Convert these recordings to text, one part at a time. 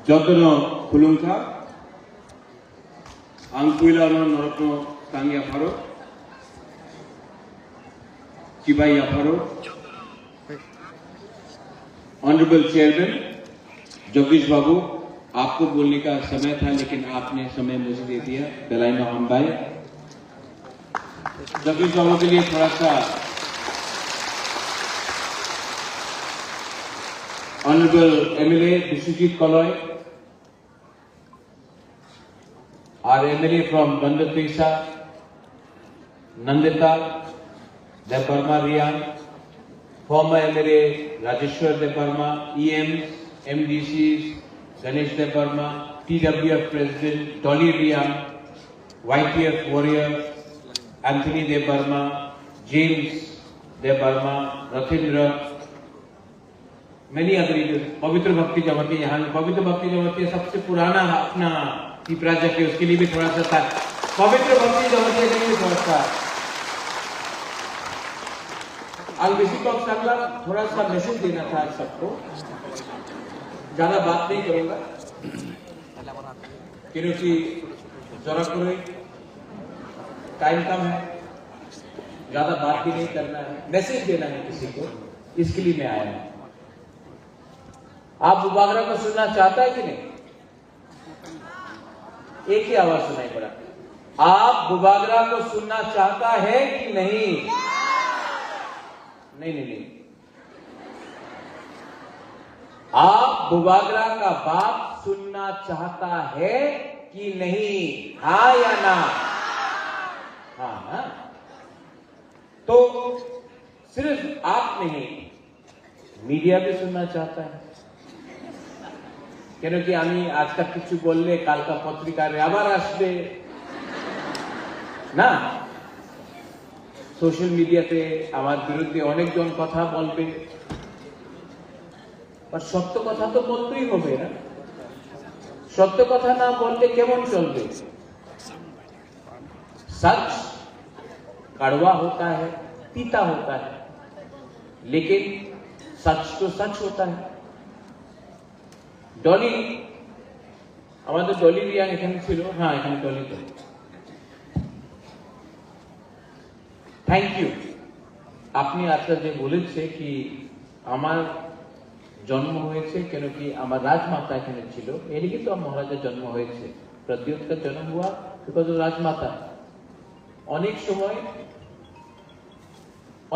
Jotono Kulunka, Angkuilano Norotno Tangya Faro, Chibaya Faro, Honorable Chairman, Jagdish बाबू, आपको बोलने का समय था लेकिन आपने समय मुझे दे दिया, बेलाइना अम्बाई। जगदीश बाबू के लिए थोड़ा सा honourable MLA Vishwajit Kaloy, our MLA from Bandapisa, Nandita, Deparma Riyan, former MLA Rajeshwar Deparma, EMs, MDCs, Ganesh Deparma, TWF President, Dolly Riyan, YTF Warrior, Anthony Deparma, James Deparma, Rathindra, many other leaders. पवित्र भक्ति जमाती यहाँ पवित्र भक्ति जमाती सबसे पुराना अपना पिपरा जाके उसके लिए भी थोड़ा सा था। पवित्र भक्ति जमाती के लिए भी थोड़ा सा अलविसी को अक्सर थोड़ा सा मैसेज देना था सबको। ज्यादा बात नहीं करूंगा क्योंकि जरा कोई टाइम कम है, ज्यादा बात भी नहीं करना है, मैसेज देना है किसी को, इसके लिए मैं आया हूं। आप बुबागरा को सुनना चाहता है कि नहीं? एक ही आवाज सुनाई पड़ा। आप बुबागरा को सुनना चाहता है कि नहीं? नहीं। आप बुबागरा का बाप सुनना चाहता है कि नहीं? हाँ या ना? हाँ। तो सिर्फ आप नहीं, मीडिया भी सुनना चाहता है। क्योंकि आमी आजकल किछु बोलले कालका पत्रिकारे आबार आसबे ना, सोशल मीडियाते आमार बिरुद्धे अनेक जन कथा बोलबे, पर सत्य कथा तो बोलतेई होबे ना। सत्य कथा ना बोलले केमन चलबे? सच कड़वा होता है, तीता होता है, लेकिन सच तो सच होता है। डॉली আমাদের ডলি রিয়াং এখানে ছিল, হ্যাঁ এখানে ডলি তো। Thank you. আপনি আজকে যে বলেছে কি আমার জন্ম হয়েছে কেন কি আমার রাজমাতা এখানে ছিল, এর কি তো মহারাজের জন্ম হয়েছে, প্রদ্যোৎ का जन्म हुआ बिकॉज ऑफ রাজমাতা। অনেক সময়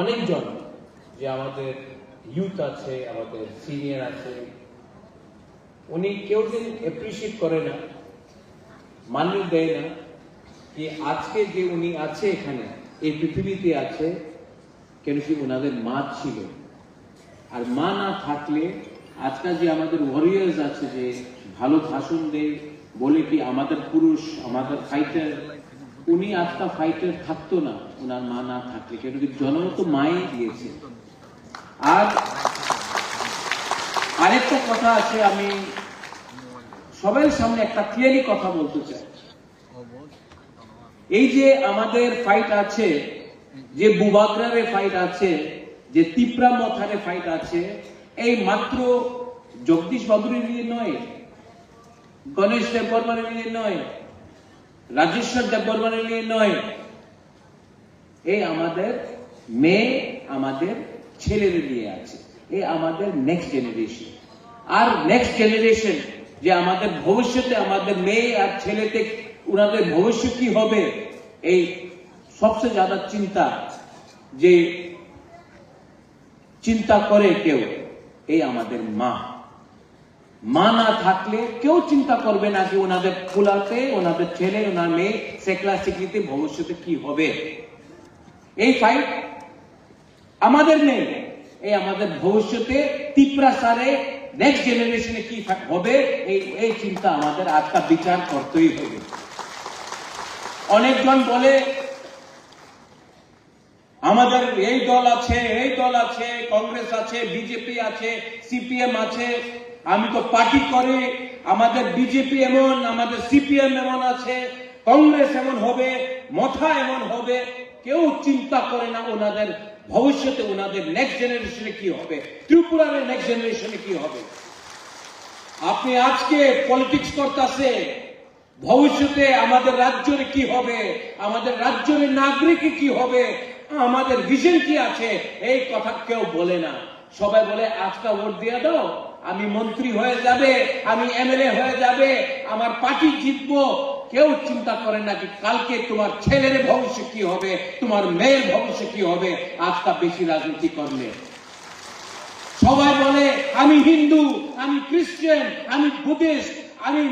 অনেকজন যে আমাদের ইউথ আছে, আমাদের সিনিয়র আছে, উনি কেউ দিন অ্যাপ্রিশিয়েট করে না, মান্য দেয় না कि আজকে যে উনি আছে এখানে এই পৃথিবীতে আছে কেন কি ওনাদের মা ছিল। আর মা না থাকলে আজকাল যে আমাদের ওয়ারিয়ার্স আছে যে ভালো ভাষণ দেয়, বলে কি আমাদের পুরুষ, আমাদের ফাইটার, উনি আজকাল ফাইটার থাকতো না ওনার মা না থাকলে, কেন কি জন্ম তো মাই দিয়েছে। আর আরেকটা কথা আছে, আমি সবার সামনে একটা ক্লিয়ারলি কথা বলতে চাই। এই যে আমাদের ফাইট আছে, যে বুবাগরারে ফাইট আছে, যে তিপ্রা মথারে ফাইট আছে, এই মাত্র জগদীশ বাবুর নিয়ে নয়, গণেশ দেববর্মানের নিয়ে নয়, রাজেশ্বর দেববর্মানের নিয়ে নয়, এই আমাদের মেয়ে, আমাদের ছেলের নিয়ে আছে, এই আমাদের নেক্সট জেনারেশন। আর নেক্সট জেনারেশন যে আমাদের ভবিষ্যতে আমাদের মেয়ে আর ছেলেতে ওনাদের ভবিষ্যৎ কি হবে, এই সবচেয়ে ज्यादा চিন্তা যে চিন্তা করে কেউ, এই আমাদের মা। মা না থাকলে কেউ চিন্তা করবে না যে ওনাদের ফুলাতে, ওনাদের ছেলে, ওনার মেয়ে সেকলা সিকলিতে ভবিষ্যতে কি হবে। এই ফাইট আমাদের নেই, এই আমাদের ভবিষ্যতে তিপ্রা সারে নেক্সট জেনারেশনে কি হবে, এই চিন্তা আমাদের আজকাল বিচার করতেই হবে। অনেকজন বলে আমাদের এই দল আছে, এই দল আছে, কংগ্রেস আছে, বিজেপি আছে, সিপিএম আছে, আমি তো পার্টি করে, আমাদের বিজেপি এমন, আমাদের সিপিএম এমন আছে, কংগ্রেস এমন হবে, মথা এমন হবে। কেউ চিন্তা করে না ওনাদের ভবিষ্যতে, ওনাদের নেক্সট জেনারেশনে কি হবে, ত্রিপুরার নেক্সট জেনারেশনে কি হবে। আপনি আজকে পলিটিক্স করতেছে, ভবিষ্যতে আমাদের রাজ্যের কি হবে, আমাদের রাজ্যের নাগরিক কি হবে, আমাদের ভিশন কি আছে, এই কথা কেউ বলে না। সবাই বলে আজকে ভোট দিয়ে দাও, আমি মন্ত্রী হয়ে যাবে, আমি এমএলএ হয়ে যাবে, আমার পার্টি জিতবো। কেউ চিন্তা করে না যে কালকে তোমার ছেলের ভবিষ্যৎ কি হবে, তোমার মেয়ের ভবিষ্যৎ কি হবে আজকে বেশি রাজনীতি করলে। সবাই বলে আমি হিন্দু, আমি খ্রিস্টান, আমি বুদ্ধিস্ট, আমি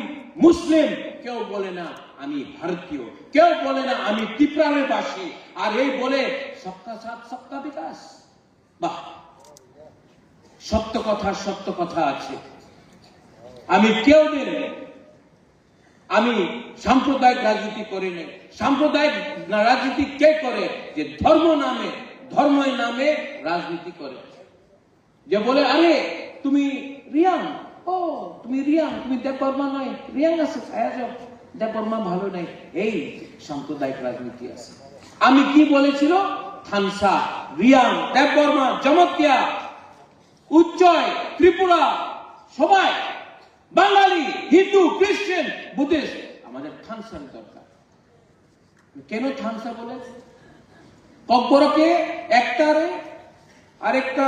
মুসলিম। কেউ বলে না আমি ভারতীয়, কেউ বলে না আমি ত্রিপুরার বাসী। আর এই বলে সবকা সাথ সবকা বিকাশ। বাহ, সত্য কথা আছে। আমি কেউ দিন আমি সাম্প্রদায়িক রাজনীতি করি না। সাম্প্রদায়িক রাজনীতি কে করে? যে ধর্মের নামে রাজনীতি করে। যে বলে আরে তুমি রিয়াং, ও তুমি রিয়াং, তুমি দেববর্মা নয়, রিয়াং আছে দেববর্মা ভালো নাই। এই সাম্প্রদায়িক রাজনীতি আছে। আমি কি বলেছিল? থানসা, রিয়াং, দেববর্মা, জমতিয়া, উজ্জয়, ত্রিপুরা, সবাই বাঙালি, হিন্দু, খ্রিস্টান, বুদ্ধিস্ট, আমাদের থানসার দরকার। কেন থানসা বলে? ককবরকে একটারে আরেকটা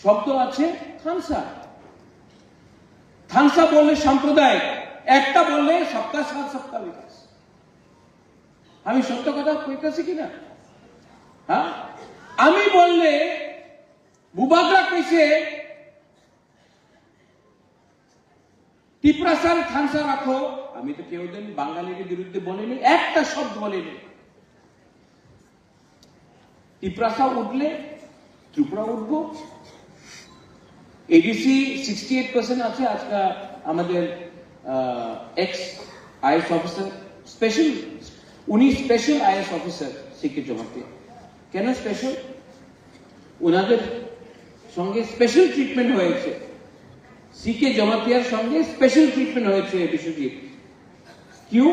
শব্দ আছে থানসা। থানসা বললে সাম্প্রদায়িক, একটা বললে সবকা সাথ সবকা বিকাশ। আমি সত্য কথা কইতেছি কিনা? হ্যাঁ, আমি বললে বুবাগরা কইছে ত্রিপুরাসার থানসা রাখো। আমি তো কেউ দিন বাঙালির বিরুদ্ধে বলিনি, একটা শব্দ বলিনি। ত্রিপুরাসা উঠলে ত্রিপুরা উঠবো। এডিসি 68% আছে আজকে আমাদের এক্স আইএস অফিসার, স্পেশাল, উনি স্পেশাল আইএস অফিসার সিকে জমাতিয়া। কেন স্পেশাল? ওনাদের সঙ্গে স্পেশাল ট্রিটমেন্ট হয়েছে, सीके जमातियार संगे स्पेशल ट्रीटमेंट হয়েছে বিশ্বজিৎ। क्यों?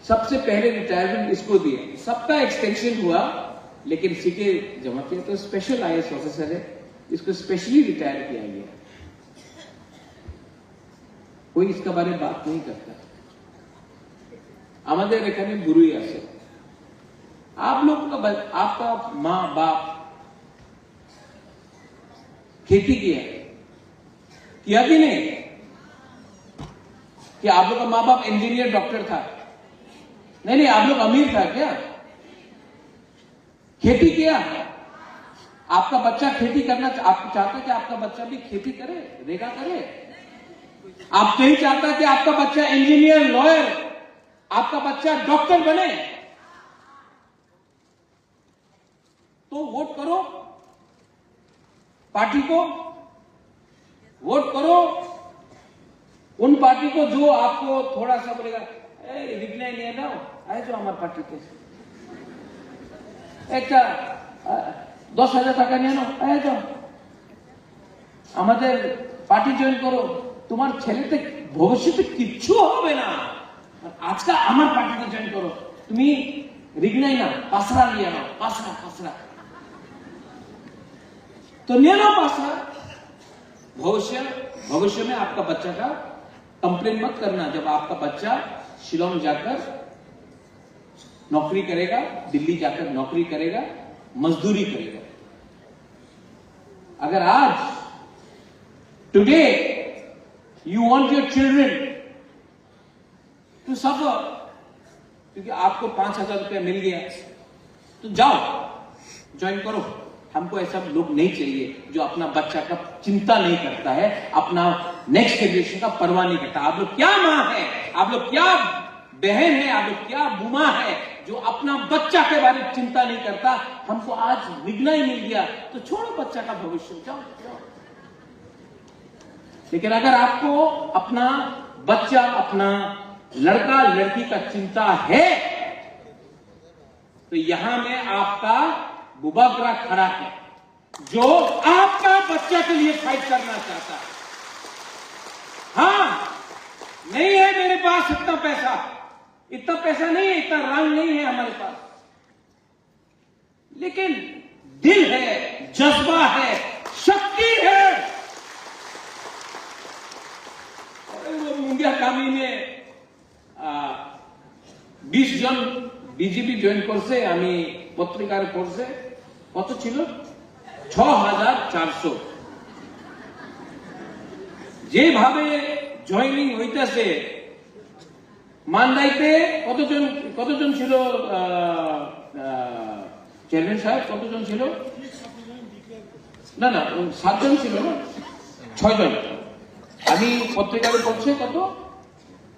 सबसे पहले रिटायरमेंट इसको दिया, सबका एक्सटेंशन हुआ, लेकिन सीके जमातिया तो स्पेशल आईएएस ऑफिसर है, इसको स्पेशली रिटायर किया गया। कोई इसका बारे में बात नहीं करता। আমাদের এখানে গুরুই আছে। आप लोग का, आपका माँ बाप खेती किया कि नहीं? कि आप लोग का माँ बाप इंजीनियर डॉक्टर था? नहीं, आप लोग अमीर था क्या? खेती किया? आपका बच्चा खेती करना, आप चाहते कि आपका बच्चा भी खेती करे, रेगा करे? आप नहीं चाहता कि आपका बच्चा इंजीनियर, लॉयर, आपका बच्चा डॉक्टर बने? तो वोट करो, पार्टी को वोट करो, उन पार्टी को जो आपको थोड़ा सा बोलेगा रिग्नाई नहीं ना आए जो हमारे पार्टी के एक 10,000 টাকা নিয়ে নাও, আয় যাও আমাদের পার্টি জয়েন করো, তোমার ছেলেতে ভবিষ্যতে কিচ্ছু হবে না, আজকে আমার পার্টিতে জয়েন করো, তুমি रिग्नाई ना पासरा लिया नाओ, पासरा तो ले लो पासरा। भविष्य में आपका बच्चा का कंप्लेन मत करना जब आपका बच्चा शिलोंग जाकर नौकरी करेगा, दिल्ली जाकर नौकरी करेगा, मजदूरी करेगा। अगर आज today you want your children to suffer क्योंकि आपको 5,000 रुपया मिल गया, तो जाओ ज्वाइन करो। हमको ऐसा लोग नहीं चाहिए जो अपना बच्चा का चिंता नहीं करता है, अपना नेक्स्ट जनरेशन का परवाह नहीं करता। आप लोग क्या मां है, आप लोग क्या बहन है, आप लोग क्या बुमा है जो अपना बच्चा के बारे में चिंता नहीं करता। हमको आज रिग्नाई मिल गया तो छोड़ो बच्चा का भविष्य, जाओ। लेकिन अगर आपको अपना बच्चा, अपना लड़का लड़की का चिंता है तो यहां में आपका बुबागरा खड़ा है जो आपका बच्चा के लिए फाइट करना चाहता है। हां, नहीं है मेरे पास इतना पैसा नहीं है, इतना रंग नहीं है हमारे पास, लेकिन दिल है, जज्बा है, शक्ति है। আগামীনে 20 জন বিজেপি জয়েন করছে, আমি পত্রিকার পড়ছে, কত ছিল? 6400। যেভাবে জয়েনিং হইতেছে, মান্দাইতে কতজন ছিল? চেয়ারম্যান সাহেব কতজন ছিল? না 7 জন ছিল না, 6 জন। আমি পত্রিকারে পড়ছে কত?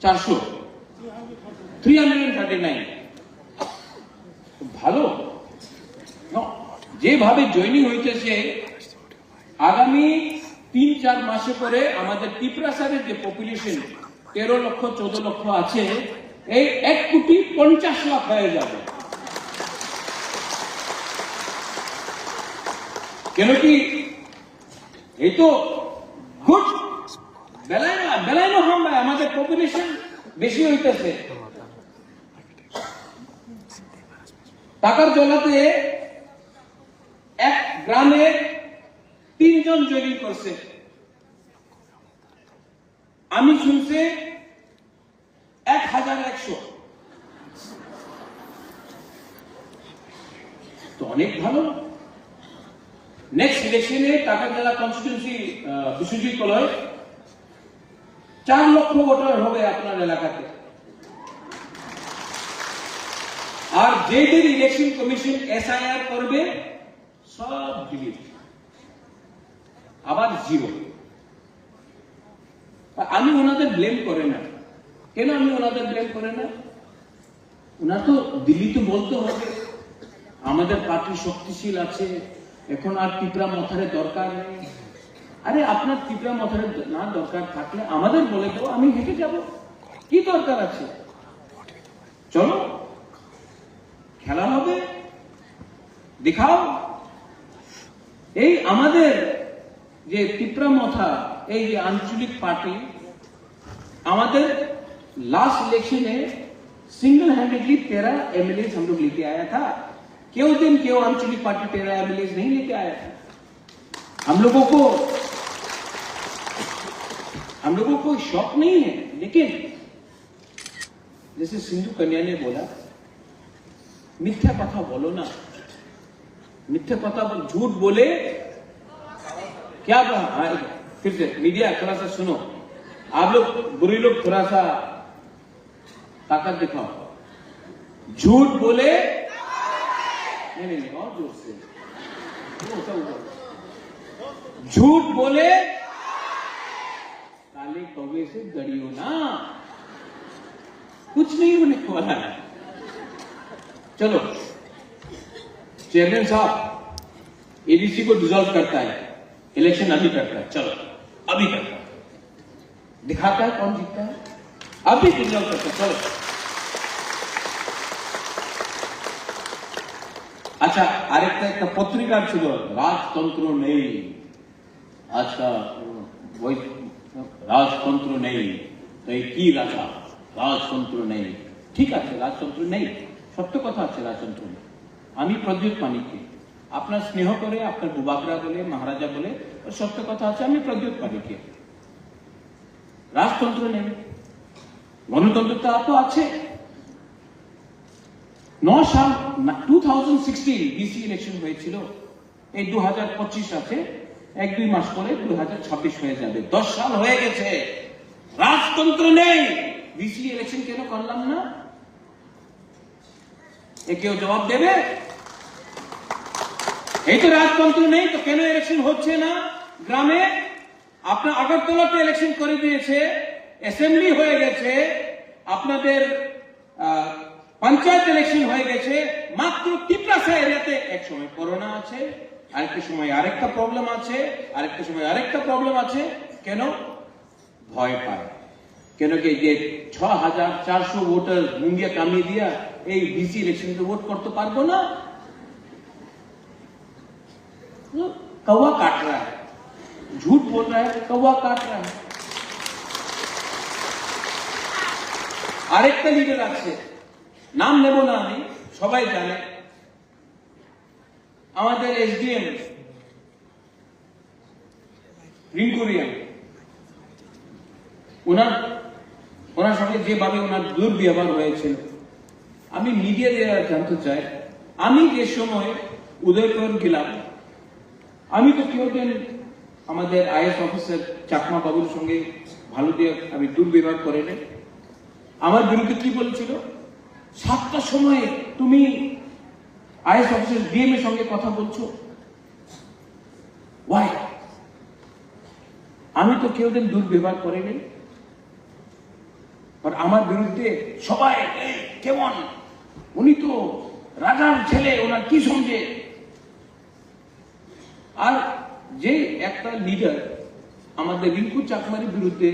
400, 339। ভালো। যেভাবে জয়েনিং হইতেছে, আগামী 3-4 মাসে করে আমাদের ত্রিপুরাসারের যে পপুলেশন 13 লক্ষ 14 লক্ষ আছে, এই 1,50,00,000 হয়ে যাবে। কেন কি এই তো গুড বেলায় না হাম ভাই, আমাদের পপুলেশন বেশি হইতেছে। টাকার জলাতে এক গ্রামে 3 জন জয়েনিং করছে। আমি শুনছি 1100। তো অনেক ভালো। নেক্সট ইলেকশনে টাকার জেলা কনস্টিটিউন্সি বিশ্বজিৎ কলয় 4 লক্ষ ভোটার হবে আপনার এলাকাতে। আর যেদের ইলেকশন কমিশন SIR করবে সব ডিলিট, আবার জিরো। আমি ওনাদের ব্লেম করে না। কেন আমি ওনাদের ব্লেম করে না? ওনার তো দিল্লি তো বলতে হবে আমাদের পার্টি শক্তিশীল আছে, এখন আর ত্রিপুরা মথারে দরকার নেই। আরে আপনার ত্রিপুরা মথারে না দরকার থাকলে আমাদের বলে দেবো, আমি হেঁটে যাব, কি দরকার আছে? চলো খেলা হবে, দেখাও। এই আমাদের যে ত্রিপুরা মথা, এই যে আঞ্চলিক পার্টি, আমাদের लास्ट इलेक्शन में सिंगल हैंडेडली 13 MLA हम लोग लेके आया था। क्यों दिन क्यों आंचलिक पार्टी 13 MLA नहीं लेके आया था? हम लोगों को शौक नहीं है, लेकिन जैसे सिंधु कन्या ने बोला, मिथ्या कथा बोलो ना, मिथ्या कथा झूठ बोले क्या? फिर से मीडिया थोड़ा सा सुनो, आप लोग बुरी लोग थोड़ा सा ताकत दिखाओ। झूठ बोले नहीं और जोर से, झूठ बोले काले कौवे से डरियो ना, कुछ नहीं होने वाला है। चलो चेयरमैन साहब ADC को डिसॉल्व करता है, इलेक्शन अभी करता है, चलो अभी करता है, दिखाता है कौन जीतता है, अभी डिसॉल्व करता है, चलो। আচ্ছা, আরেকটা একটা পত্রিকার ছিল রাজতন্ত্র নেই, আজকা ওই রাজতন্ত্র নেই, তো এই কি রাজা? রাজতন্ত্র নেই, ঠিক আছে রাজতন্ত্র নেই, সত্য কথা আছে রাজতন্ত্র নেই। আমি প্রদ্যুৎ মানিককে আপনার স্নেহ করে, আপনার বুবাকরা বলে, মহারাজা বলে, সত্য কথা আছে, আমি প্রদ্যুৎ মানিককে। রাজতন্ত্র নেই, গণতন্ত্রতা তো আছে। 9 সাল 2016 BC ইলেকশন হয়েছিল, এই 2025 আছে, 1-2 মাস পরে 2026 হয়ে যাবে, 10 সাল হয়ে গেছে, রাজতন্ত্র নেই। BC ইলেকশন কেন করলাম না? এ কেউ জবাব দেবে? এই তো রাজতন্ত্র নেই, তো কেন ইলেকশন হচ্ছে না গ্রামে? আপনার আগরতলাতে ইলেকশন করে দিয়েছে, অ্যাসেম্বলি হয়ে গেছে, আপনাদের পঞ্চায়েত ইলেকশন হয়ে গেছে, মাত্র ত্রিপুরা এরিয়াতে এক সময় করোনা আছে, আরেকটা সময় আরেকটা প্রবলেম আছে, আরেকটা সময় আরেকটা প্রবলেম আছে। কেন? ভয় পায়। কেন কি যে 6400 ভোটার মুঙ্গিয়া কামিয়ে দিয়া এই BC ইলেকশনকে ভোট করতে পারবো না? कौवा काट रहा है, झूठ बोल रहा है, कौवा काट रहा है। আরেকটা লিডার আছে, নাম নেব না আমি, সবাই জানে, আমাদের SDM রিঙ্কুরিয়ান, ওনার ওনার সঙ্গে যেভাবে ওনার দুর্ব্যবহার হয়েছিল, আমি মিডিয়া দিয়ে জানতে চাই, আমি যে সময় উদয়পুর গেলাম, আমি তো কেউ দিন আমাদের আইএস অফিসার চাকমা বাবুর সঙ্গে ভালো দিয়ে আমি দুর্ব্যবহার করে নেই। আমার বিরুদ্ধে কি বলেছিল, 7টার সময় তুমি আইএস অফিসার ডিএম এর সঙ্গে কথা বলছো, ওয়াই? আমি তো কেউ দিন দুর্ব্যবহার করে নেই, আর আমার বিরুদ্ধে সবাই কেমন, উনি তো রাজার ছেলে, ওনার কি সমঝে? আর যে একটা লিডার আমাদের রিঙ্কু চাকমার বিরুদ্ধে,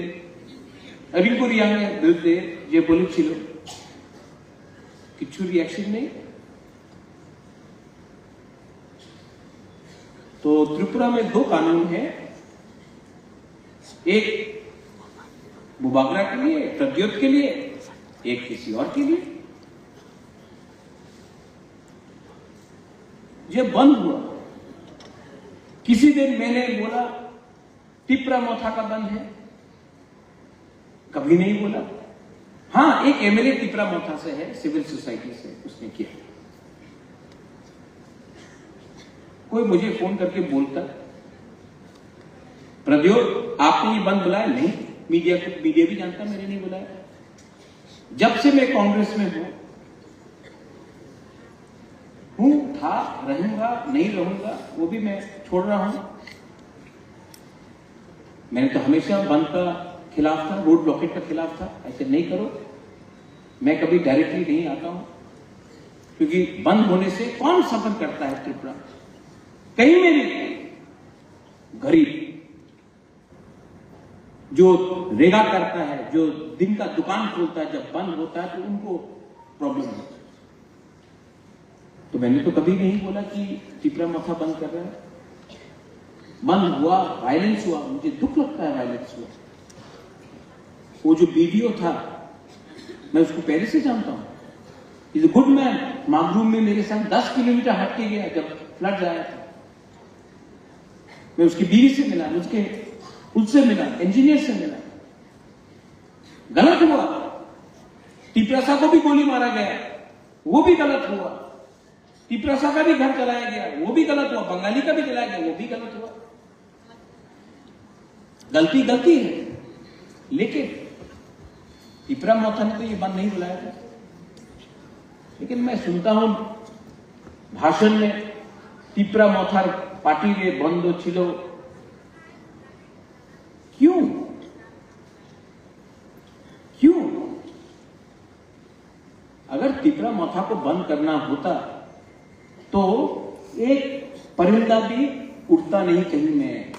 রিঙ্কু রিয়াংয়ের বিরুদ্ধে যে বলেছিল, কিছু রিएक्शन नहीं। तो त्रिपुरा में 2 कानून है, एक बुबागरा के लिए, प्रद्योत के लिए, एक किसी और के लिए। ये बंद हुआ, किसी दिन मैंने बोला टिपरा मोथा का बंद है, कभी नहीं बोला। हाँ, एक एमएलए टिपरा मोथा से है, सिविल सोसाइटी से, उसने किया। कोई मुझे फोन करके बोलता, प्रद्योत आपने ये बंद बुलाया? नहीं, मीडिया को, मीडिया भी जानता मैंने नहीं बुलाया। जब से मैं कांग्रेस में हूं, था, रहूंगा, नहीं रहूंगा, वो भी मैं छोड़ रहा हूं। मैंने तो हमेशा बंद का खिलाफ था, रोड ब्लॉकेट का खिलाफ था, ऐसे नहीं करो। मैं कभी डायरेक्टली नहीं आता हूं, क्योंकि बंद होने से कौन सफर करता है त्रिपुरा? कहीं में नहीं। गरीब जो रेगा करता है, जो दिन का दुकान खोलता है, जब बंद होता है तो उनको प्रॉब्लम होता है। तो मैंने तो कभी नहीं बोला कि टिपरा मोथा बंद कर रहा है। बंद हुआ, वायलेंस हुआ, मुझे दुख लगता है वायलेंस हुआ। वो जो वीडियो था, मैं उसको पहले से जानता हूं, इज ए गुड मैन। मागरूम में मेरे साथ 10 किलोमीटर हट के गया जब फ्लड आया था। मैं उसकी बीवी से मिला, उससे मिला, इंजीनियर से मिला। गलत हुआ, टिपरासा को भी गोली मारा गया, वो भी गलत हुआ। टिपरासा का भी घर जलाया गया, वो भी गलत हुआ। बंगाली का भी जलाया गया, वो भी गलत हुआ। गलती गलती है, लेकिन टिपरा मोथा ने तो ये बंद नहीं बुलाया था। लेकिन मैं सुनता हूं भाषण में टिपरा मोथार पार्टी रे बंद छिलो, क्यों? अगर टिपरा मोथा को बंद करना होता तो एक परिंदा भी उड़ता नहीं कहीं में।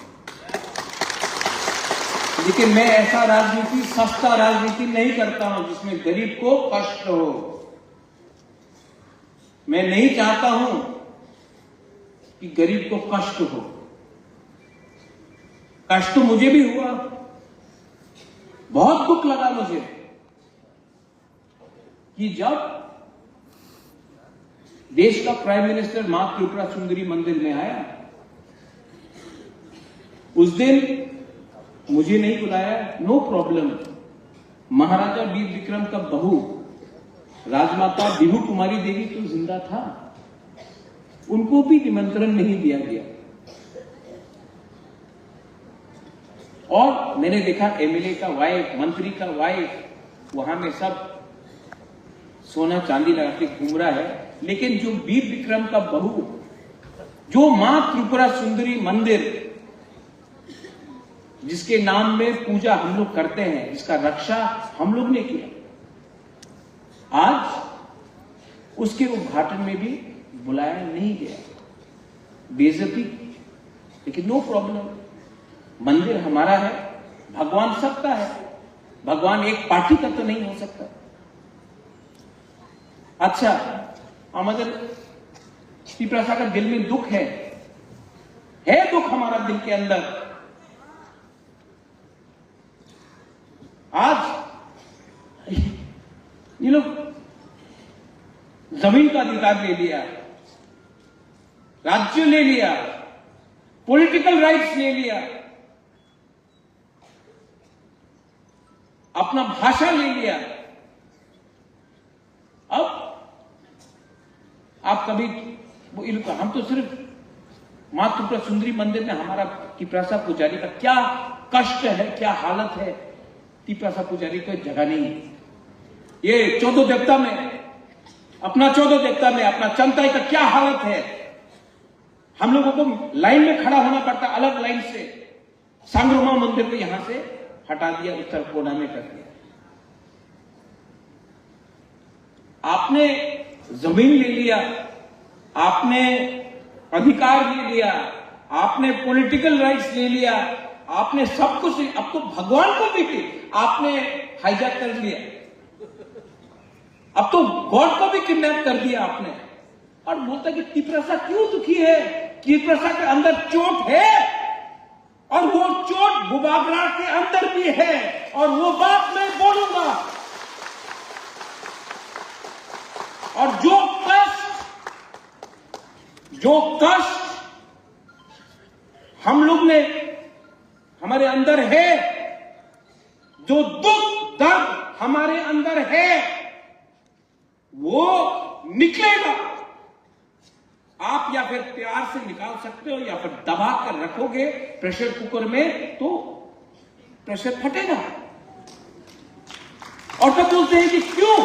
लेकिन मैं ऐसा राजनीति, सस्ता राजनीति नहीं करता हूं जिसमें गरीब को कष्ट हो। मैं नहीं चाहता हूं कि गरीब को कष्ट हो। कष्ट मुझे भी हुआ, बहुत दुख लगा मुझे कि जब देश का प्राइम मिनिस्टर मां त्रिपुरा सुंदरी मंदिर में आया, उस दिन मुझे नहीं बुलाया, नो प्रॉब्लम। महाराजा वीर विक्रम का बहू राजमाता बिहू कुमारी देवी तो जिंदा था, उनको भी निमंत्रण नहीं दिया गया। और मैंने देखा एमएलए का वाइफ, मंत्री का वाइफ वहां में सब सोना चांदी लगा के घूम रहा है, लेकिन जो वीर विक्रम का बहू, जो मां त्रिपुरा सुंदरी मंदिर जिसके नाम में पूजा हम लोग करते हैं, जिसका रक्षा हम लोग ने किया, आज उसके उद्घाटन में भी बुलाया नहीं गया। बेइज्जती, लेकिन नो प्रॉब्लम। मंदिर हमारा है, भगवान सबका है, भगवान एक पार्टी का तो नहीं हो सकता। अच्छा, हमारे टिपरासा का दिल में दुख है दुख हमारा दिल के अंदर। आज ये लोग जमीन का अधिकार ले लिया, राज्य ले लिया, पॉलिटिकल राइट्स ले लिया। अपना भाषा ले लिया। अब आप कभी हम तो सिर्फ माँ त्रिपुरा सुंदरी मंदिर में हमारा तिपरासा पुजारी का क्या कष्ट है, क्या हालत है, तिपरासा पुजारी को जगह नहीं है। ये 14 देवता में अपना 14 देवता में अपना चंताई का क्या हालत है। हम लोगों को लाइन में खड़ा होना पड़ता, अलग लाइन से। सांग्रोमा मंदिर को यहां से हटा दिया, उत्तर कोना में कर दिया। आपने जमीन ले लिया, आपने अधिकार ले लिया, आपने पॉलिटिकल राइट्स ले लिया, आपने सब कुछ, अब तो भगवान को भी आपने हाईजैक कर लिया, अब तो गॉड को भी किडनैप कर दिया आपने। और बोलता कि तिपरासा क्यों दुखी है, तिपरासा के अंदर चोट है, और वो चोट बुबागरा के अंदर भी है, और वो बात मैं बोलूंगा। और जो कष्ट हम लोग ने हमारे अंदर है, जो दुख दर्द हमारे अंदर है, वो निकलेगा। आप या फिर प्यार से निकाल सकते हो, या फिर दबा कर रखोगे प्रेशर कुकर में तो प्रेशर फटेगा। और तब बोलते हैं कि क्यों?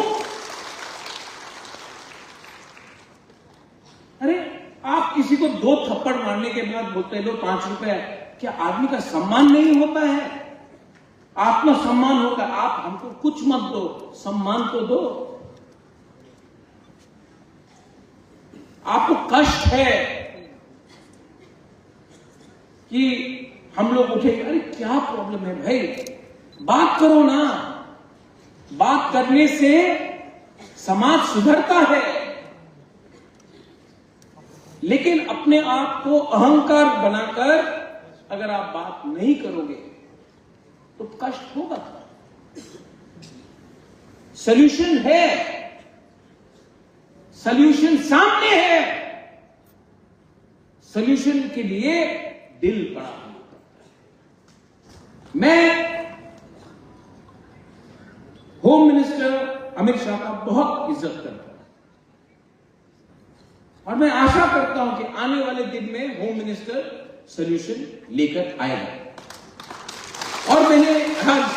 अरे आप किसी को 2 थप्पड़ मारने के बाद बोलते लो 5 रुपए, क्या आदमी का सम्मान नहीं होता है? आत्मसम्मान होगा। आप हमको कुछ मत दो, सम्मान तो दो। आपको कष्ट है कि हम लोग उठे, अरे क्या प्रॉब्लम है भाई, बात करो ना। बात करने से समाज सुधरता है। लेकिन अपने आप को अहंकार बनाकर अगर आप बात नहीं करोगे तो कष्ट होगा। सॉल्यूशन है, सॉल्यूशन सामने है। सॉल्यूशन के लिए दिल बड़ा होना पड़ता है। मैं होम मिनिस्टर अमित शाह का बहुत इज्जत करता हूं, और मैं आशा करता हूं कि आने वाले दिन में होम मिनिस्टर सॉल्यूशन लेकर आएगा। और मैंने आज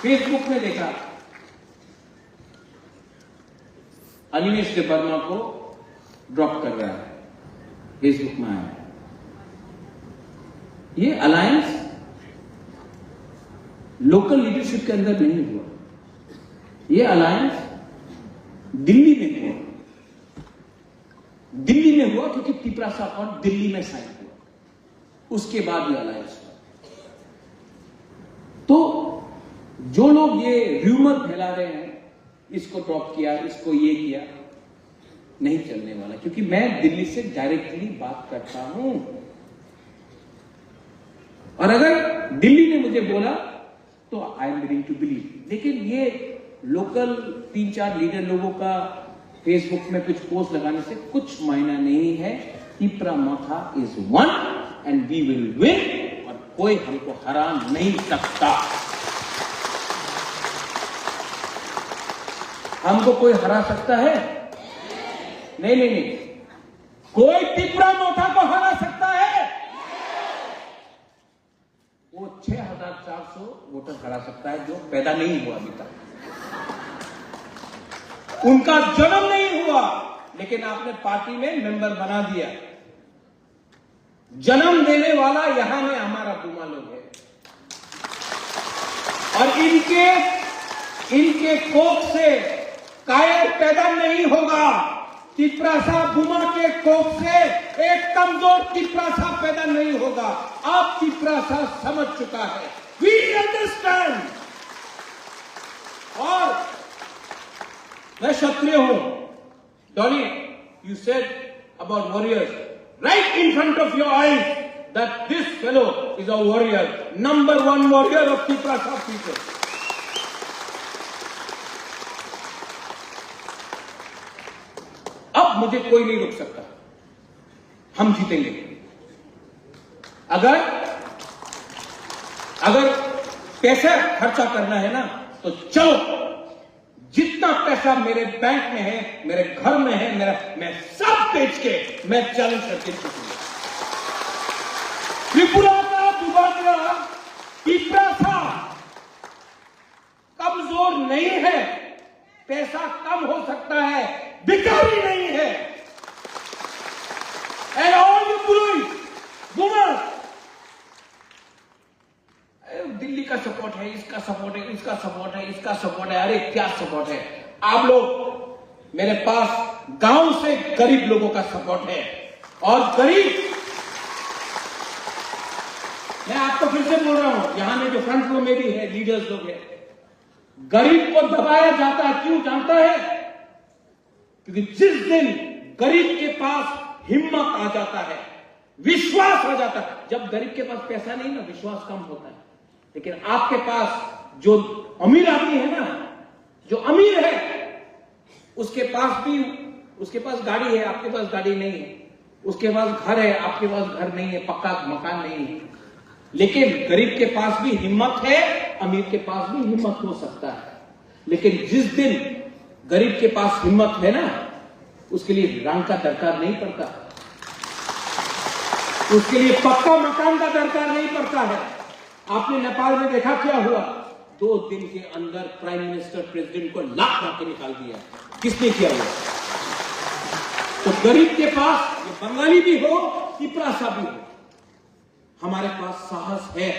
फेसबुक में देखा, अनिमेश वर्मा को ड्रॉप कर रहा है, फेसबुक में आया। ये अलायंस लोकल लीडरशिप के अंदर नहीं हुआ, ये अलायंस दिल्ली में हुआ। दिल्ली में हुआ क्योंकि तिपरासा और दिल्ली में साइन हुआ, उसके बाद ये अलायंस हुआ। तो जो लोग ये र्यूमर फैला रहे हैं, इसको ड्रॉप किया, इसको ये किया, नहीं चलने वाला। क्योंकि मैं दिल्ली से डायरेक्टली बात करता हूं, और अगर दिल्ली ने मुझे बोला तो I am willing to believe. लेकिन ये लोकल 3-4 लीडर लोगों का फेसबुक में कुछ पोस्ट लगाने से कुछ मायना नहीं है। Tipra Motha is won and we will win, और कोई हमको हरा नहीं सकता। हमको कोई हरा सकता है? नहीं नहीं नहीं, कोई तिपरामोथा को हरा सकता है? वो 6400 वोटर हरा सकता है जो पैदा नहीं हुआ अभी तक, उनका जन्म नहीं हुआ, लेकिन आपने पार्टी में मेंबर बना दिया। जन्म देने वाला यहां में हमारा बुमा लोग है, और इनके कोख से कायर पैदा नहीं होगा। तिपरासा बुमा के कोख से एक कमजोर तिपरासा पैदा नहीं होगा। आप तिपरासा समझ चुका है, वी अंडरस्टैंड। और मैं क्षत्रिय हूं। Dolly, you said about warriors right in front of your eyes that this fellow is a warrior, number 1 warrior of Tiprasa people. अब मुझे कोई नहीं रोक सकता, हम जीतेंगे। अगर पैसा खर्चा करना है ना तो चलो, जितना पैसा मेरे बैंक में है, मेरे घर में है, मैं सब बेच के मैं चैलेंज करके जीतूंगा। त्रिपुरा का बुबाकरा तिप्रासा कमजोर नहीं है, पैसा कम हो सकता है, भिखारी नहीं है। And all you police women, Delhi का सपोर्ट है, इसका सपोर्ट है, इसका सपोर्ट है, इसका सपोर्ट है, अरे क्या सपोर्ट है। आप लोग मेरे पास गांव से गरीब लोगों का सपोर्ट है, और गरीब, मैं आपको फिर से बोल रहा हूं, यहां में जो फ्रंट रो में भी है लीडर्स लोग हैं, गरीब को दबाया जाता है, क्यों जानता है? क्योंकि जिस दिन गरीब के पास हिम्मत आ जाता है, विश्वास आ जाता है, जब गरीब के पास पैसा नहीं ना, विश्वास कम होता है। लेकिन आपके पास जो अमीर आदमी है ना, जो अमीर है, उसके पास गाड़ी है, आपके पास गाड़ी नहीं है, उसके पास घर है, आपके पास घर नहीं है, पक्का मकान नहीं है। लेकिन गरीब के पास भी हिम्मत है, अमीर के पास भी हिम्मत हो सकता है। लेकिन जिस दिन गरीब के पास हिम्मत है ना, उसके लिए रंग का दरकार नहीं पड़ता, उसके लिए पक्का मकान का दरकार नहीं पड़ता है। आपने नेपाल में देखा क्या हुआ, 2 दिन के अंदर प्राइम मिनिस्टर प्रेसिडेंट को लात मार के निकाल दिया। किसने किया हुआ? तो गरीब के पास, ये बंगाली भी हो, तिप्रासा भी हो, हमारे पास साहस है,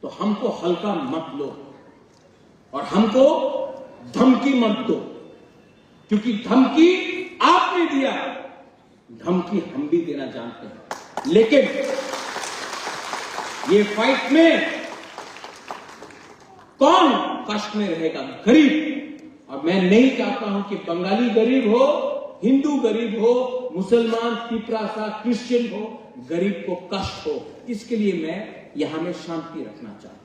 तो हमको हल्का मत लो और हमको धमकी मत दो, क्योंकि धमकी आपने दिया, धमकी हम भी देना जानते हैं। लेकिन ये फाइट में कौन कष्ट में रहेगा? गरीब। और मैं नहीं चाहता हूं कि बंगाली गरीब हो, हिंदू गरीब हो, मुसलमान, तिप्रासा, क्रिश्चियन हो, गरीब को कष्ट हो। इसके लिए मैं यहां में शांति रखना चाहता हूं।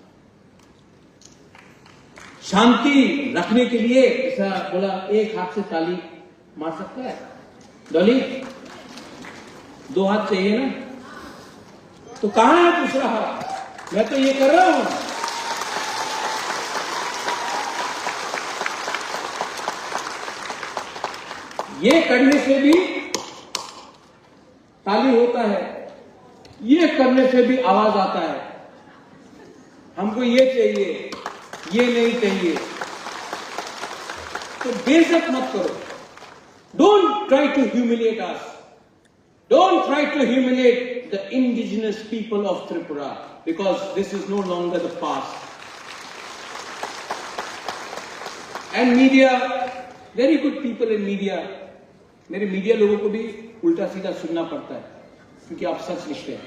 शांति रखने के लिए ऐसा बोला, एक हाथ से ताली मार सकता है डॉली? 2 हाथ चाहिए ना? तो कहां है दूसरा हाथ? मैं तो ये कर रहा हूं। ये करने से भी ताली होता है, ये करने से भी आवाज आता है। हमको ये चाहिए, ये नहीं चाहिए। तो बेइज्जत मत करो। Don't try to humiliate us. Don't try to humiliate the indigenous people of Tripura, because this is no longer the past. And media, very good people in media. मेरे मीडिया लोगों को भी उल्टा सीधा सुनना पड़ता है, क्योंकि आप सच लिखते हैं।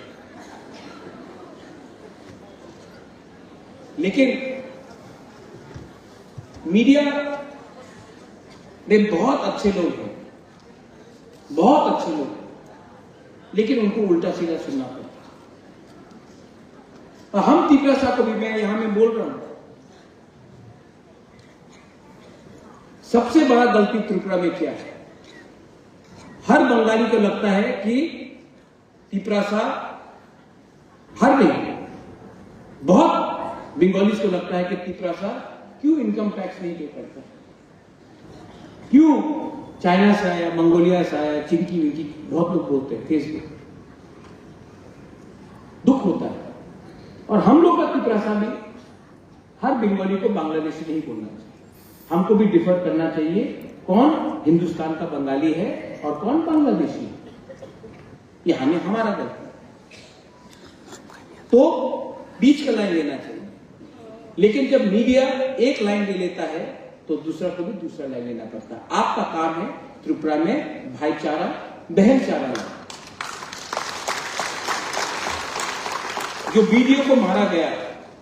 लेकिन मीडिया में बहुत अच्छे लोग हैं, बहुत अच्छे लोग हैं, लेकिन उनको उल्टा सीधा सुनना पड़ता है। और हम तिप्रासा को भी, मैं यहां में बोल रहा हूं, सबसे बड़ा गलती त्रिपुरा में क्या है? हर बंगाली को लगता है कि तिप्रासा, हर नहीं, बहुत बंगालीज को लगता है कि तिप्रासा क्यों इनकम टैक्स नहीं पे करता, क्यों चाइना से आया, मंगोलिया से आया, चिंकी विंकी, बहुत लोग बोलते हैं फेसबुक। दुख होता है। और हम लोग का तिप्रासा में हर बंगाली को बांग्लादेशी नहीं बोलना चाहिए, हमको भी डिफर करना चाहिए, कौन हिंदुस्तान का बंगाली है और कौन बांग्लादेशी है। ये हमें हमारा गलती है, तो बीच का लाइन लेना चाहिए। लेकिन जब मीडिया एक लाइन ले लेता है तो दूसरा को भी दूसरा लाइन लेना पड़ता है। आपका काम है त्रिपुरा में भाईचारा, बहनचारा लाना। जो वीडियो को मारा गया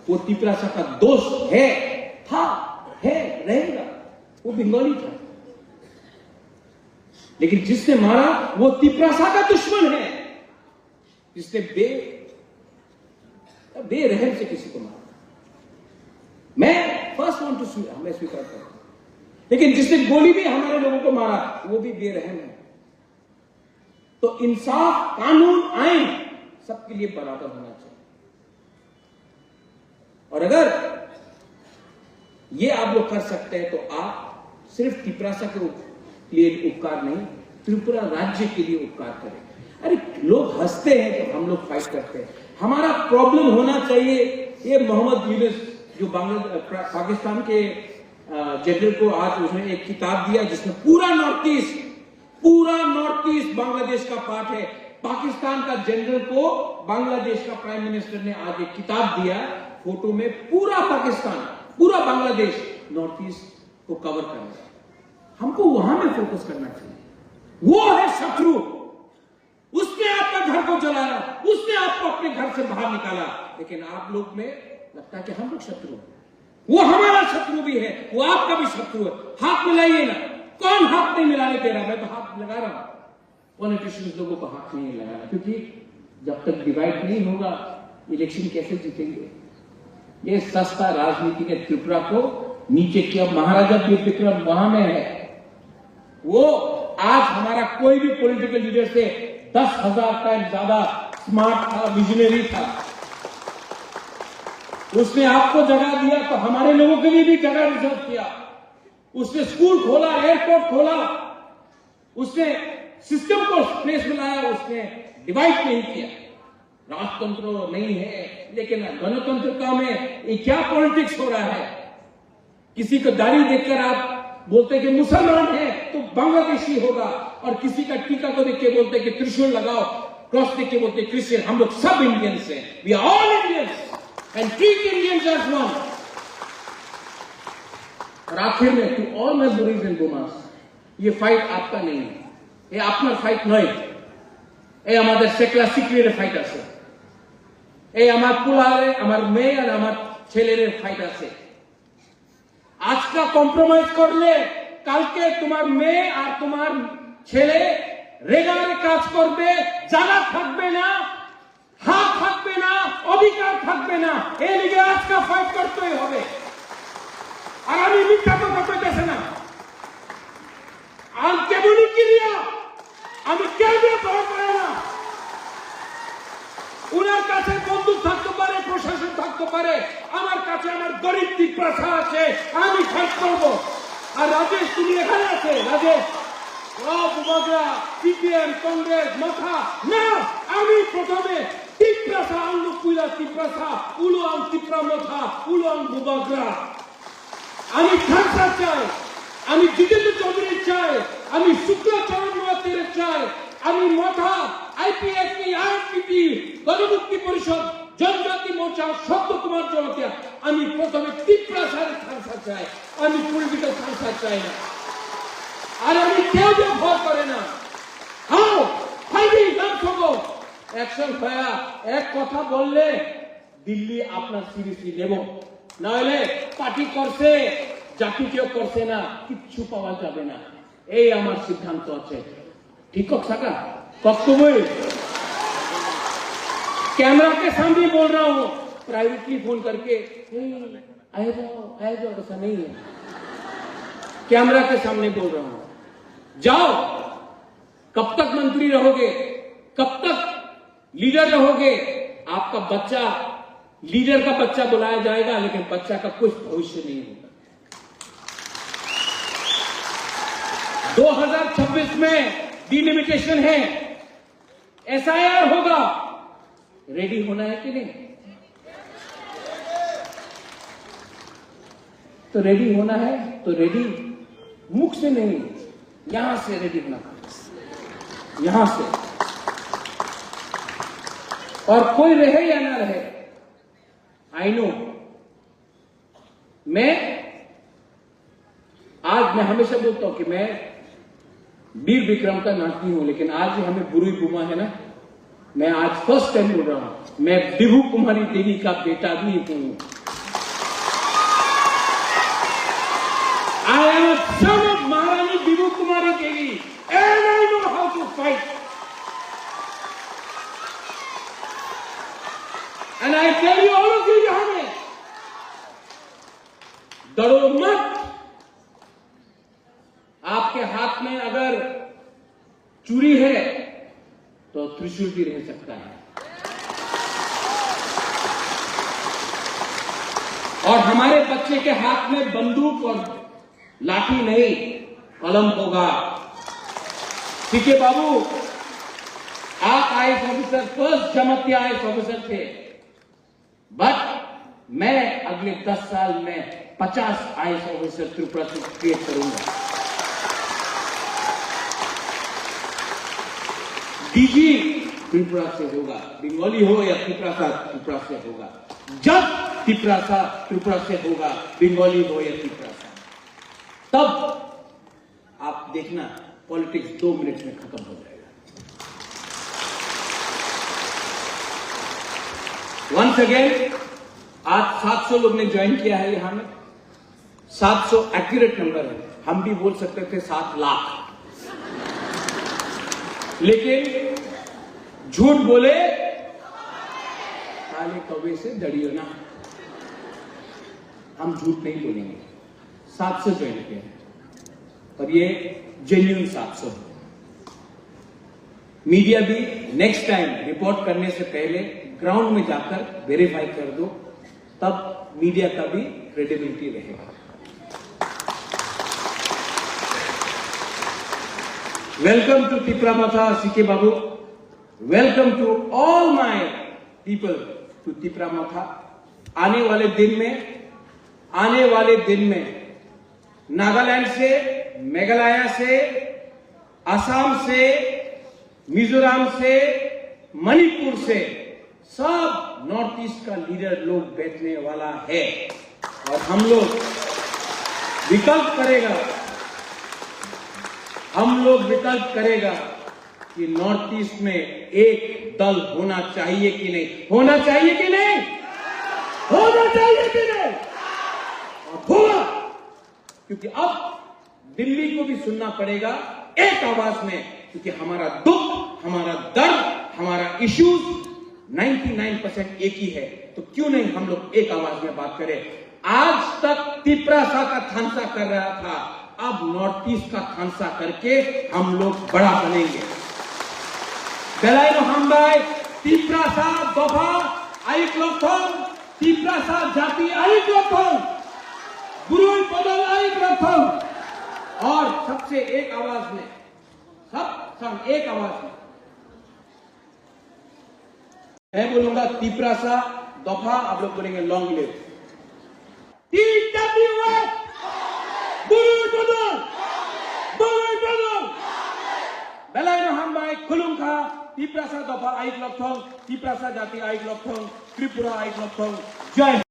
वो तिप्रासा का दोस्त है, था, है, रहेगा, वो बंगाली था। लेकिन जिसने मारा वो तिप्रासा का दुश्मन है, जिसने बेरहम से किसी को मारा। मैं फर्स्ट वांट टू, मैं स्वीकार करता हूं, लेकिन जिसने गोली भी हमारे लोगों को मारा वो भी बेरहम है। तो इंसाफ, कानून, आइन सबके लिए बराबर होना चाहिए। और अगर ये आप लोग कर सकते हैं तो आप सिर्फ तिपरासा के लिए उपकार नहीं, त्रिपुरा राज्य के लिए उपकार करें। अरे लोग हंसते हैं जब हम लोग फाइट करते हैं। हमारा प्रॉब्लम होना चाहिए ये मोहम्मद यूनुस जो पाकिस्तान के जनरल को आज उसने एक किताब दिया जिसमें पूरा नॉर्थ ईस्ट बांग्लादेश का पार्ट है। पाकिस्तान का जनरल को बांग्लादेश का प्राइम मिनिस्टर ने आज एक किताब दिया, फोटो में पूरा पाकिस्तान, पूरा बांग्लादेश, नॉर्थ ईस्ट को कवर करना। हमको वहां में फोकस करना चाहिए। वो है शत्रु, उसने आपका घर को जलाया, उसने आपको अपने घर से बाहर निकाला, लेकिन आप लोग में लगता है कि हम लोग शत्रु हैं। वो हमारा शत्रु भी है, वो आपका भी शत्रु है। हाथ मिलाइए ना। कौन हाथ नहीं मिलाने दे रहा? मैं तो हाथ लगा रहा हूं। पॉलिटिशियंस लोगों को हाथ नहीं लगाना, क्योंकि जब तक डिवाइड नहीं होगा इलेक्शन कैसे जीतेंगे? ये सस्ता राजनीति ने त्रिपुरा को नीचे किया। महाराजा विक्रम वहां में है। वो आज हमारा कोई भी पॉलिटिकल लीडर से 10,000 टाइम ज्यादा स्मार्ट था, विजनरी था। उसने आपको जगह दिया तो हमारे लोगों के लिए भी जगह रिजर्व किया। उसने स्कूल खोला, एयरपोर्ट खोला, उसने सिस्टम को प्लेस में लाया, उसने डिवाइड नहीं किया। राजतंत्र नहीं है, लेकिन गणतंत्र में ये क्या पॉलिटिक्स हो रहा है? किसी को दाढ़ी देखकर आप बोलते कि मुसलमान है तो बांग्लादेशी होगा, और किसी का टीका को देख के बोलते कि त्रिशूल लगाओ, क्रॉस देख के बोलते क्रिश्चियन। हम लोग सब इंडियंस हैं। We are all Indians and treat Indians as one. और आखिर में to all my brothers and sisters, ये फाइट आपका नहीं है, ये अपना फाइट नहीं। ये हमारे सेक्युलर सिक्रेट फाइट আছে, এই আমার পুলারে আমার মেয়ে আর আমার ছেলের ফাইট আছে। আজকে কম্প্রোমাইজ করলে কালকে তোমার মেয়ে আর তোমার ছেলে রেগারে কাজ করবে, জায়গা থাকবে না, হাত থাকবে না, অধিকার থাকবে না। এই লিগে আজকে ফাইট করতেই হবে। আর আমি মিথ্যা কথা কইতেছি না। আর কেবলই ক্লিয়া আমি কেউ ভয় পাই না। উনার কাছে বন্দুক থাকতে পারে, প্রশাসন থাকতে পারে, আমার কাছে আমার গরিব তিপ্রাসা আছে, আমি ফাইট করব। আর রাজেশ তুমি এখানে আছে, রাজেশ বুবাগরা সিপিএম কংগ্রেস মাথা না, আমি প্রথমে তিপ্রাসা আন্নকুইলা তিপ্রাসা উলুয়াং তিপ্রা মাথা উলুয়াং বুবাগরা। আমি খালসা চাই, আমি জিতেন্দ্র চৌধুরী চাই, আমি শুক্লাচরণ মাহাতের চাই, আমি মাথা আইপিএফটি আইপিপি গণমুক্তি পরিষদ জনজাতি মোর্চা শব্দ কুমার জনতা। আমি প্রথমে তিপ্রাসার খালসা চাই, আমি পলিটিক্যাল খালসা চাই না। আর আমি কেউ ভয় করে না। হাও ফাইটিং নাম সবো অ্যাকশন ভাইয়া। এক কথা বললে দিল্লি আপনার সিরিয়াসলি নেব, না হলে পার্টি করছে জাতি কেউ করছে না, কিচ্ছু পাওয়া যাবে না। এই আমার সিদ্ধান্ত আছে। ठीक हो सका कस्तूरी कैमरा के सामने बोल रहा हूं, प्राइवेटली फोन करके आए जाओ ऐसा नहीं है। कैमरा के सामने बोल रहा हूं, जाओ। कब तक मंत्री रहोगे, कब तक लीडर रहोगे? आपका बच्चा लीडर का बच्चा बुलाया जाएगा, लेकिन बच्चा का कुछ भविष्य नहीं होगा। 2026 में डिलिमिटेशन है, एसआईआर होगा। रेडी होना है कि नहीं? तो रेडी होना है तो रेडी मुख से नहीं, यहां से रेडी होना, यहां से। और कोई रहे या ना रहे, आई नो। मैं हमेशा बोलता हूं कि मैं वीर विक्रम का नाती हूं, लेकिन आज हमें बुरी बुमा है ना। मैं आज फर्स्ट टाइम बोल रहा हूं, मैं विभू कुमारी देवी का बेटा भी हूं। I am a son of Maharani Bibhu Kumari Devi and I know how to fight and I tell you all of you, यहां में डरो मत। आपके हाथ में अगर चूड़ी है तो त्रिशूल भी रह सकता है। और हमारे बच्चे के हाथ में बंदूक और लाठी नहीं, कलम होगा। ठीक है बाबू, आप आईएएस ऑफिसर, फर्स्ट जमाती आईएएस ऑफिसर थे, बट मैं अगले 10 साल में 50 आईएएस ऑफिसर त्रिपुरा से क्रिएट करूंगा। डीजी त्रिपुरा से होगा, बंगाली हो या त्रिपुरा से होगा। जब त्रिपुरा से होगा, बंगाली हो या त्रिपुरा से, तब आप देखना पॉलिटिक्स 2 मिनट में खत्म हो जाएगा। वंस अगेन, आज 700 लोग ने ज्वाइन किया है यहां में। 700 एक्यूरेट नंबर है, हम भी बोल सकते थे 7 लाख, लेकिन झूठ बोले काले कौवे से डरियो ना, हम झूठ नहीं बोलेंगे। 700 ज्वाइन किया है और ये जेन्युइन 700 है। मीडिया भी नेक्स्ट टाइम रिपोर्ट करने से पहले ग्राउंड में जाकर वेरीफाई कर दो, तब मीडिया का भी क्रेडिबिलिटी रहेगा। Welcome to Tipra Motha CK Babu, welcome to all my people to Tipra Motha. आने वाले दिन में नागालैंड से, मेघालय से, असम से, मिजोरम से, मणिपुर से सब नॉर्थ ईस्ट का लीडर लोग बैठने वाला है और हम लोग विकल्प करेगा कि नॉर्थ ईस्ट में एक दल होना चाहिए कि नहीं, होना चाहिए कि नहीं, होना चाहिए कि नहीं, और होगा। क्योंकि अब दिल्ली को भी सुनना पड़ेगा एक आवाज में, क्योंकि हमारा दुख, हमारा दर्द, हमारा इश्यूज 99% एक ही है। तो क्यों नहीं हम लोग एक आवाज में बात करें। आज तक तिप्रासा का थानसा कर रहा था, अब नॉर्थ ईस्ट का थानसा करके हम लोग बड़ा बनेंगे। बेलायनो हामबाय तिप्रासा दफा आइक लक्षण, तिप्रासा जाति आइक लक्षण, गुरुई बदल आइक लक्षण। और सबसे एक आवाज में, सब एक आवाज में मैं बोलूंगा तिप्रासा दफा, आप लोग बोलेंगे लॉन्ग लिव। बेलायनो हामबाय खुलुमखा तिप्रासा दफा आइक लक्षण, तिप्रासा जाति आइक लक्षण, त्रिपुरा आइक लक्षण। जय